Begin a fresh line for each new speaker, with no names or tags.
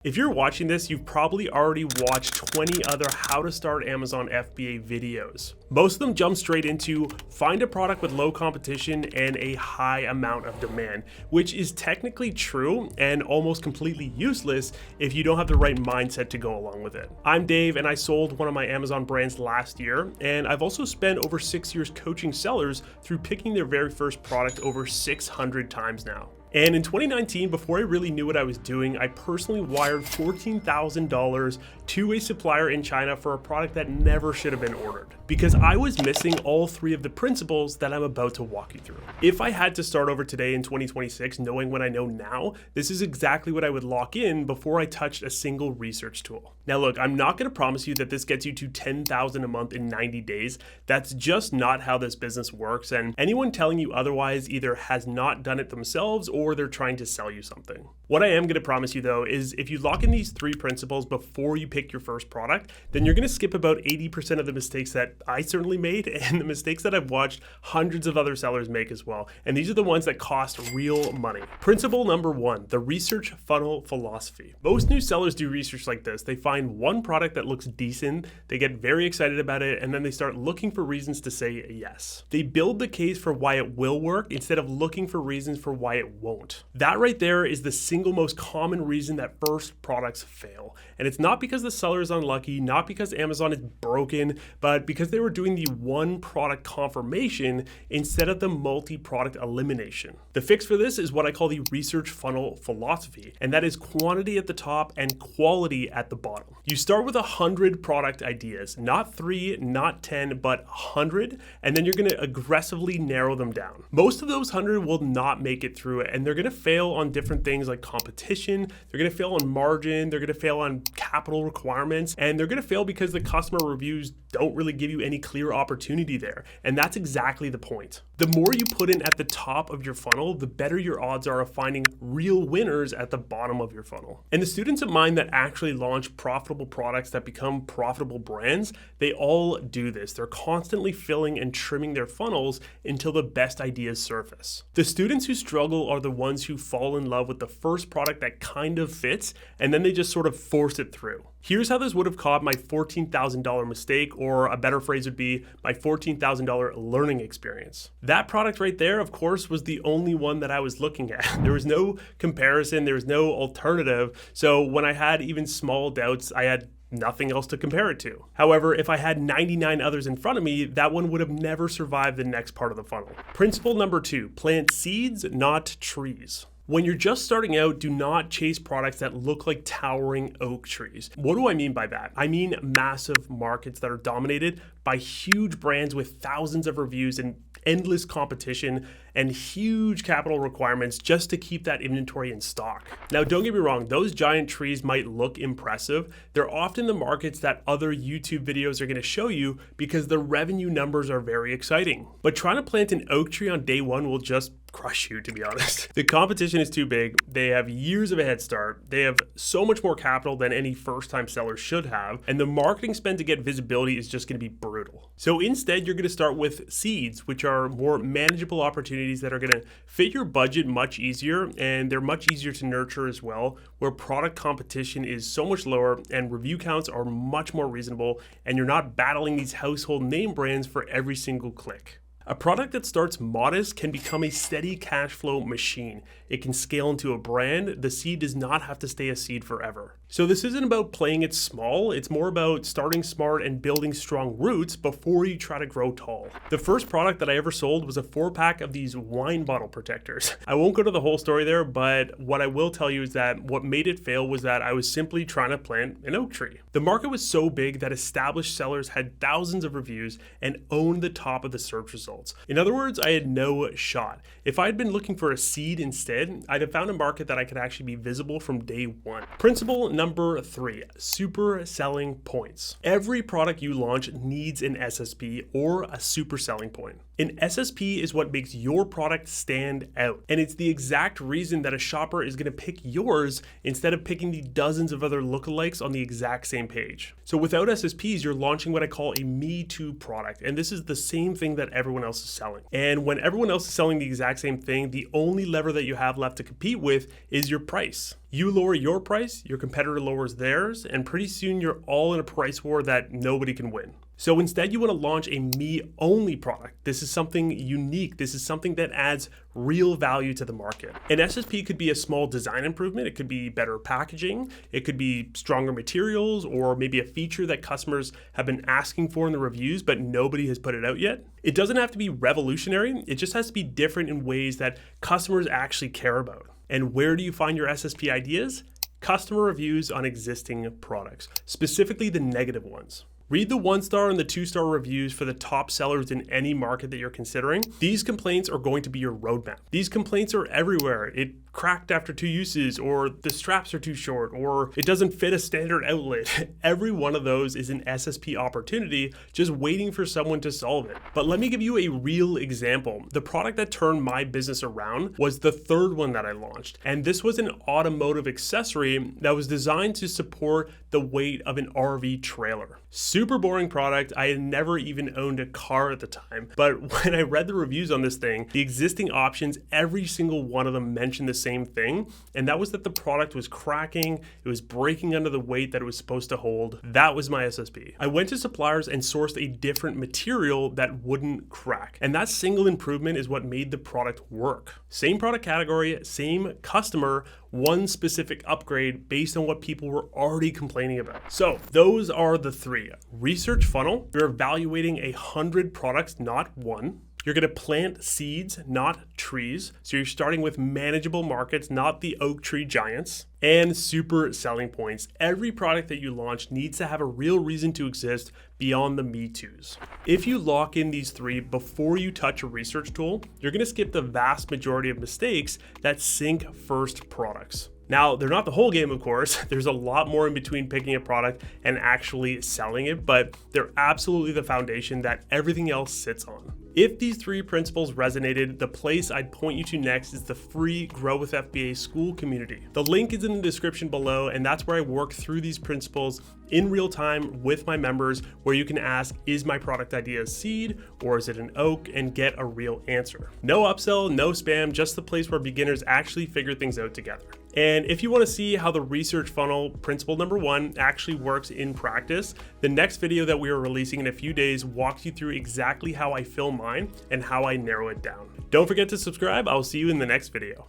If you're watching this, you've probably already watched 20 other how to start Amazon FBA videos. Most of them jump straight into find a product with low competition and a high amount of demand, which is technically true and almost completely useless if you don't have the right mindset to go along with it. I'm Dave and I sold one of my Amazon brands last year, and I've also spent over 6 years coaching sellers through picking their very first product over 600 times now. And in 2019, before I really knew what I was doing, I personally wired $14,000 to a supplier in China for a product that never should have been ordered, because I was missing all three of the principles that I'm about to walk you through. If I had to start over today in 2026, knowing what I know now, this is exactly what I would lock in before I touched a single research tool. Now look, I'm not gonna promise you that this gets you to $10,000 a month in 90 days. That's just not how this business works, and anyone telling you otherwise either has not done it themselves or they're trying to sell you something. What I am going to promise you though is if you lock in these three principles before you pick your first product, then you're going to skip about 80% of the mistakes that I certainly made and the mistakes that I've watched hundreds of other sellers make as well. And these are the ones that cost real money. Principle number one, the research funnel philosophy. Most new sellers do research like this. They find one product that looks decent, they get very excited about it, and then they start looking for reasons to say yes. They build the case for why it will work instead of looking for reasons for why it won't. That right there is the single most common reason that first products fail. And it's not because the seller is unlucky, not because Amazon is broken, but because they were doing the one product confirmation instead of the multi-product elimination. The fix for this is what I call the research funnel philosophy, and that is quantity at the top and quality at the bottom. You start with 100 product ideas, not 3, not 10, but 100, and then you're gonna aggressively narrow them down. Most of those 100 will not make it through it, and they're gonna fail on different things like competition, they're gonna fail on margin, they're gonna fail on capital requirements, and they're gonna fail because the customer reviews don't really give you any clear opportunity there. And that's exactly the point. The more you put in at the top of your funnel, the better your odds are of finding real winners at the bottom of your funnel. And the students of mine that actually launch profitable products that become profitable brands, they all do this. They're constantly filling and trimming their funnels until the best ideas surface. The students who struggle are the ones who fall in love with the first product that kind of fits, and then they just sort of force it through. Here's how this would have caught my $14,000 mistake, or a better phrase would be my $14,000 learning experience. That product right there, of course, was the only one that I was looking at. There was no comparison, there was no alternative. So when I had even small doubts, I had nothing else to compare it to. However, if I had 99 others in front of me, that one would have never survived the next part of the funnel. Principle number 2, plant seeds, not trees. When you're just starting out, do not chase products that look like towering oak trees. What do I mean by that? I mean massive markets that are dominated by huge brands with thousands of reviews and endless competition and huge capital requirements just to keep that inventory in stock. Now, don't get me wrong, those giant trees might look impressive. They're often the markets that other YouTube videos are gonna show you because the revenue numbers are very exciting. But trying to plant an oak tree on day one will just crush you, to be honest. The competition is too big. They have years of a head start. They have so much more capital than any first-time seller should have. And the marketing spend to get visibility is just gonna be brutal. So instead, you're gonna start with seeds, which are more manageable opportunities that are gonna fit your budget much easier, and they're much easier to nurture as well, where product competition is so much lower and review counts are much more reasonable, and you're not battling these household name brands for every single click. A product that starts modest can become a steady cash flow machine. It can scale into a brand. The seed does not have to stay a seed forever. So this isn't about playing it small. It's more about starting smart and building strong roots before you try to grow tall. The first product that I ever sold was a 4-pack of these wine bottle protectors. I won't go to the whole story there, but what I will tell you is that what made it fail was that I was simply trying to plant an oak tree. The market was so big that established sellers had thousands of reviews and owned the top of the search results. In other words, I had no shot. If I had been looking for a seed instead, I'd have found a market that I could actually be visible from day one. Principle number 3, super selling points. Every product you launch needs an SSP or a super selling point. An SSP is what makes your product stand out. And it's the exact reason that a shopper is gonna pick yours instead of picking the dozens of other lookalikes on the exact same page. So without SSPs, you're launching what I call a Me Too product. And this is the same thing that everyone else is selling. And when everyone else is selling the exact same thing, the only lever that you have left to compete with is your price. You lower your price, your competitor lowers theirs, and pretty soon you're all in a price war that nobody can win. So instead, you want to launch a me-only product. This is something unique. This is something that adds real value to the market. An SSP could be a small design improvement. It could be better packaging. It could be stronger materials, or maybe a feature that customers have been asking for in the reviews, but nobody has put it out yet. It doesn't have to be revolutionary. It just has to be different in ways that customers actually care about. And where do you find your SSP ideas? Customer reviews on existing products, specifically the negative ones. Read the 1-star and the 2-star reviews for the top sellers in any market that you're considering. These complaints are going to be your roadmap. These complaints are everywhere. It cracked after 2 uses, or the straps are too short, or it doesn't fit a standard outlet. Every one of those is an SSP opportunity just waiting for someone to solve it. But let me give you a real example. The product that turned my business around was the 3rd one that I launched. And this was an automotive accessory that was designed to support the weight of an RV trailer. Super boring product. I had never even owned a car at the time. But when I read the reviews on this thing, the existing options, every single one of them mentioned the same thing, and that was that the product was cracking, it was breaking under the weight that it was supposed to hold. That was my SSP. I went to suppliers and sourced a different material that wouldn't crack, and that single improvement is what made the product work. Same product category, same customer, one specific upgrade based on what people were already complaining about. So those are the 3. Research funnel. You're evaluating 100 products, not one. You're going to plant seeds, not trees. So you're starting with manageable markets, not the oak tree giants. And super selling points. Every product that you launch needs to have a real reason to exist beyond the Me Too's. If you lock in these 3 before you touch a research tool, you're going to skip the vast majority of mistakes that sink first products. Now, they're not the whole game, of course. There's a lot more in between picking a product and actually selling it, but they're absolutely the foundation that everything else sits on. If these 3 principles resonated, the place I'd point you to next is the free Grow with FBA school community. The link is in the description below, and that's where I work through these principles in real time with my members, where you can ask, is my product idea a seed or is it an oak, and get a real answer. No upsell, no spam, just the place where beginners actually figure things out together. And if you want to see how the research funnel principle number 1 actually works in practice, the next video that we are releasing in a few days walks you through exactly how I fill mine and how I narrow it down. Don't forget to subscribe. I'll see you in the next video.